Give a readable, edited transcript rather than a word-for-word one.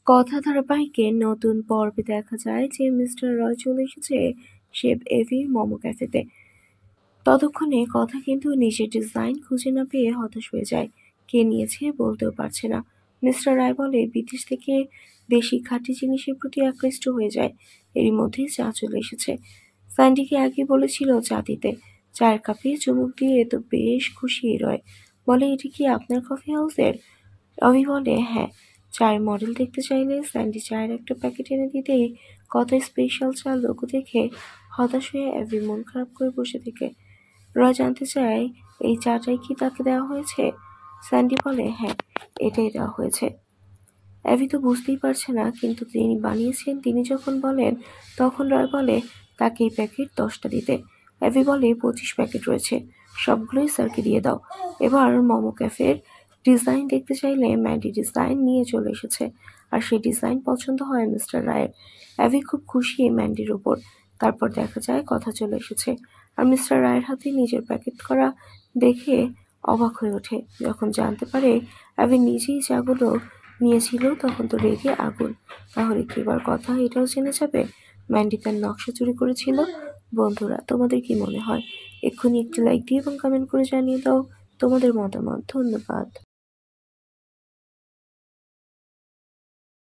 কথা ধারাবাহিকের নতুন পর্বে দেখা যায় যে মিস্টার রয় চলে এসেছে শেফ এভি মোমো ক্যাফেতে। ততক্ষণে কথা কিন্তু নিজের ডিজাইন খুঁজে না পেয়ে হতাশ হয়ে যায়। কে নিয়েছে বলতেও পারছে না। মিস্টার রায় বলে বিদেশ থেকে দেশি খাঁটি জিনিসের প্রতি আকৃষ্ট হয়ে যায়। এরই মধ্যে চা চলে এসেছে। স্যান্ডিকে আগে বলেছিল চা দিতে। চায়ের কাপে চুমুক দিয়ে তো বেশ খুশি রয়। বলে এটা কি আপনার কফি হাউসের? রবি বলে হ্যাঁ। চায়ের মডেল দেখতে চাইলে স্যান্ডি চায়ের একটা প্যাকেট এনে দিতেই কত স্পেশাল চা লোগো দেখে হতাশ হয়ে অ্যাভি মন খারাপ করে বসে থেকে। রয় জানতে চায় এই চাটাই কি তাকে দেওয়া হয়েছে? স্যান্ডি বলে হ্যাঁ, এটাই দেওয়া হয়েছে। অ্যাভি তো বুঝতেই পারছে না, কিন্তু তিনি বানিয়েছেন তিনি যখন বলেন তখন রয় বলে তাকে এই প্যাকেট 10টা দিতে। অ্যাভি বলে 25 প্যাকেট রয়েছে, সবগুলোই স্যারকে দিয়ে দাও। এবার মোমো ক্যাফের ডিজাইন দেখতে চাইলে ম্যান্ডি ডিজাইন নিয়ে চলে এসেছে, আর সেই ডিজাইন পছন্দ হয় মিস্টার রায়ের। অ্যাভি খুব খুশি ম্যান্ডির ওপর। তারপর দেখা যায় কথা চলে এসেছে, আর মিস্টার রায়ের হাতে নিজের প্যাকেট করা দেখে অবাক হয়ে ওঠে। যখন জানতে পারে অ্যাভি নিজেই চাগুলো নিয়েছিল তখন তো রেগে আগুন। তাহলে কি এবার কথা এটাও জেনে যাবে ম্যান্ডি তার নকশা চুরি করেছিল? বন্ধুরা, তোমাদের কি মনে হয়? এক্ষুনি একটি লাইক দিয়ে এবং কমেন্ট করে জানিয়ে দাও তোমাদের মতামত। ধন্যবাদ।